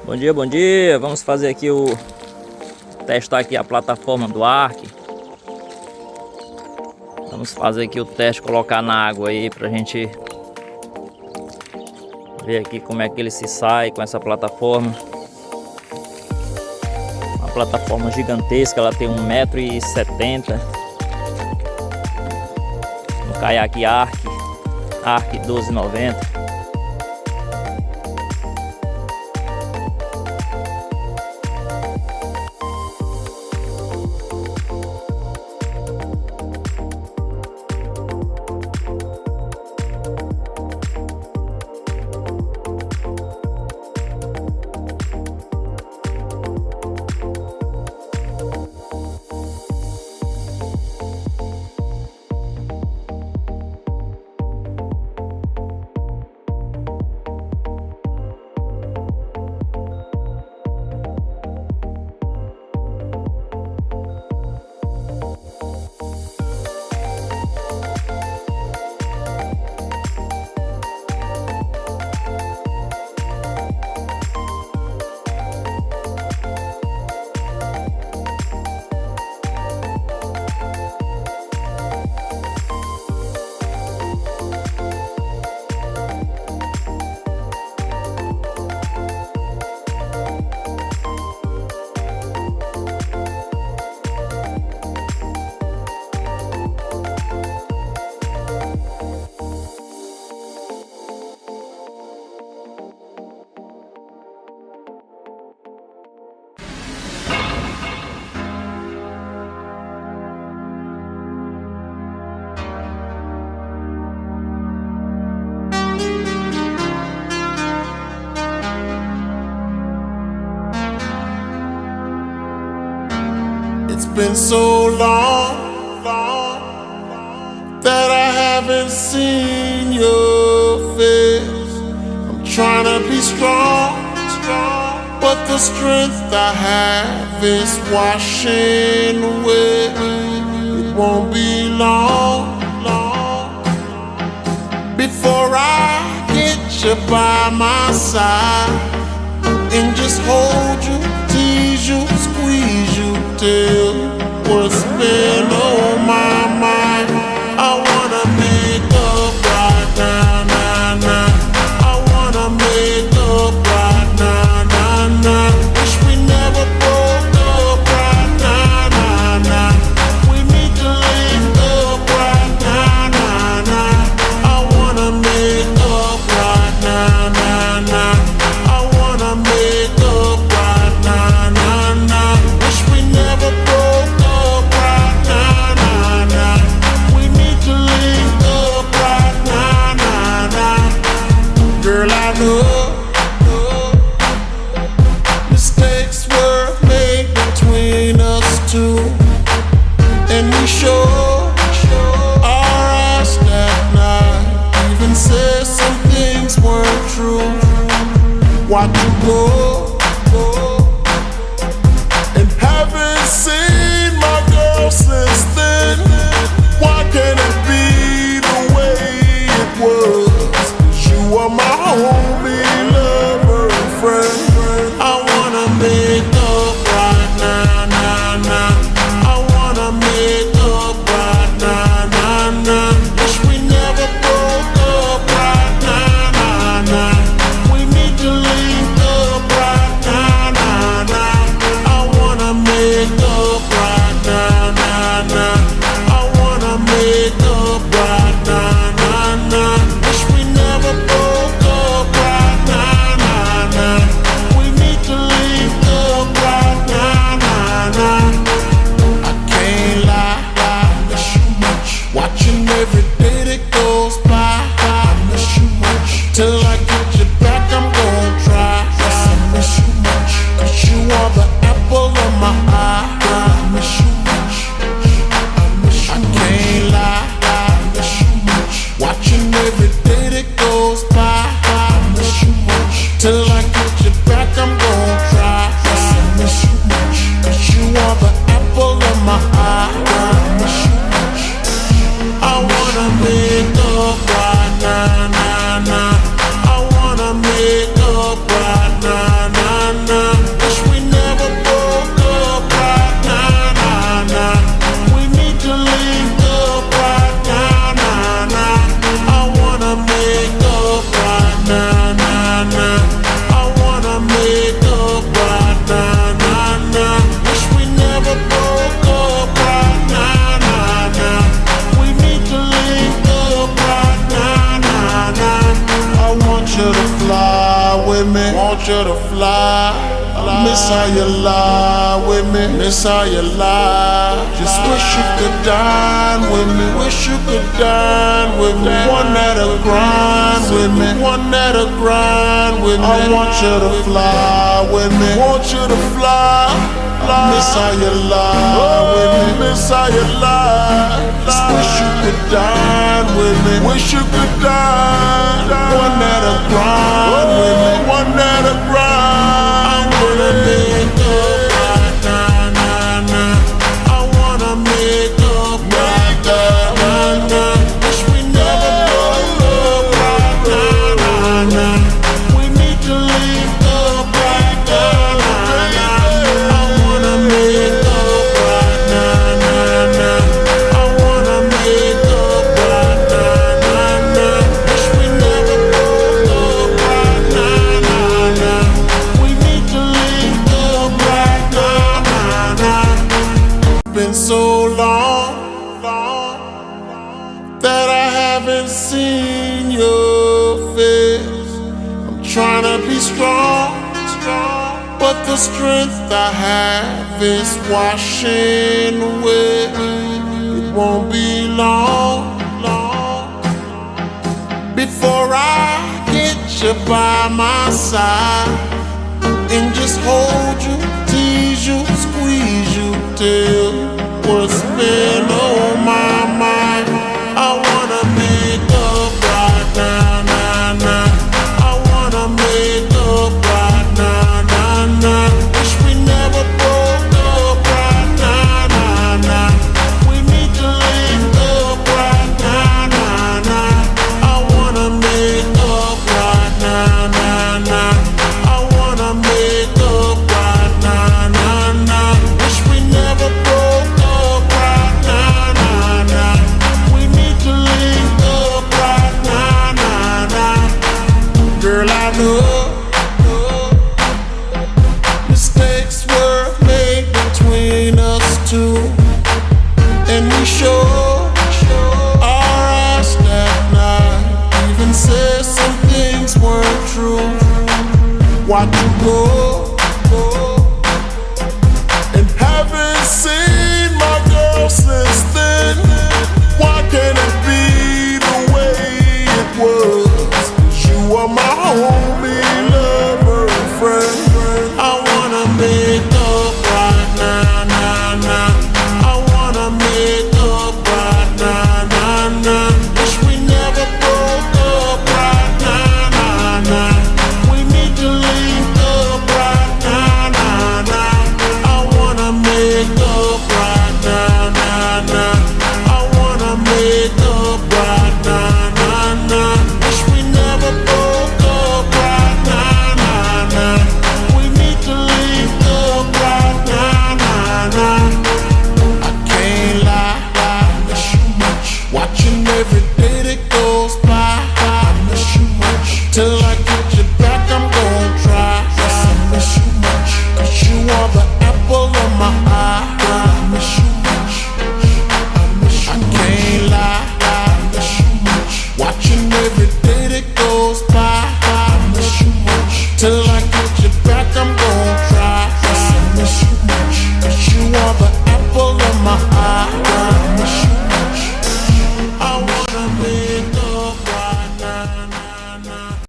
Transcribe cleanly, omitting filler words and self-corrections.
Bom dia, bom dia. Vamos fazer aqui testar aqui a plataforma do Ark. Vamos fazer aqui o teste, colocar na água aí pra gente ver aqui como é que ele se sai com essa plataforma. Uma plataforma gigantesca, ela tem 1,70 m. No caiaque Ark 1290. It's been so long that I haven't seen your face. I'm trying to be strong, but the strength I have is washing away. It won't be long before I get you by my side and just hold you, tease you, squeeze you, tell you what's been on my mind. I wanna make up right now, now, now. I wanna make up right now, now, now. Wish we never broke up right now, now, now. We need to link up right now, now, now. I wanna make up right now, now, now. I wanna make up right now, now, now. Wish we never broke up right now, now, now. We need to link up right now, now, now. Girl, I know mistakes were made between us two, and we showed our eyes that night. Even said some things weren't true. Watch you go, and haven't seen my girl since then. Why can't it be the way it was? 'Cause you are my homie, lover, and friend. I wanna make up right now, now, now. I wanna make up right now, now, now. Wish we never broke up right now, now, now. We need to link up right to fly. I miss how you lie with me. Miss how you lie. Just wish you could dine with me. Wish you could dine with me. One that'll grind with me. One that'll grind with me. I want you to fly with me. Want you to fly. Miss how you lie with me. Miss how you lie. Just wish you could dine with me. Wish you could dine. One that'll grind with me. One that'll grind. I wanna make up right now, nah, nah. I wanna make up right now, nah, nah. Wish we never broke up right now, nah, nah. We need to link up right now, nah, nah. I wanna make up right now, nah, nah. I wanna make up right now, nah, nah. Wish we never broke up right now, nah, nah. We need to link up right now, nah, nah. Been so long that I haven't seen your face. I'm trying to be strong, but the strength I have is washing away. It won't be long before I get you by my side and just hold you, tease you, squeeze you till what's been on my mind. I wanna make up right now, nah, nah. I wanna make up right now, nah, nah. Wish we never broke up right now, nah, nah. We need to link up right now, nah, nah. I wanna make up right now, nah, nah. I wanna make up right now, nah, nah. Wish we never broke up right now, nah, nah. We need to link up right now, nah, nah. Girl, I know mistakes were made between us two, and we showed our eyes that night. Even said some things weren't true. Watch you go and haven't seen my girl since then. Why can't it be the way it was? 'Cause you are my homie, lover, and friend. I wanna make up right now, nah, nah. I wanna make up right now, nah, nah. Wish we never broke up right now, nah, nah. We need to link up right now, nah, nah. I wanna make up right now, nah, nah. I wanna make up right now, nah, nah. Wish we never broke up right now, nah, nah. We need to link up right now, nah, nah. I can't lie, I miss you much. Watching every day that goes by, I miss you much. Till I get you back, I'm gonna try. Yes, I miss you much. 'Cause you are the apple of my eye. I miss you much. I can't lie, I miss you much. Watching every day that goes by, I miss you much. Till I get you back, I'm gonna try. Yes, I miss you much. 'Cause you are the apple of my eye.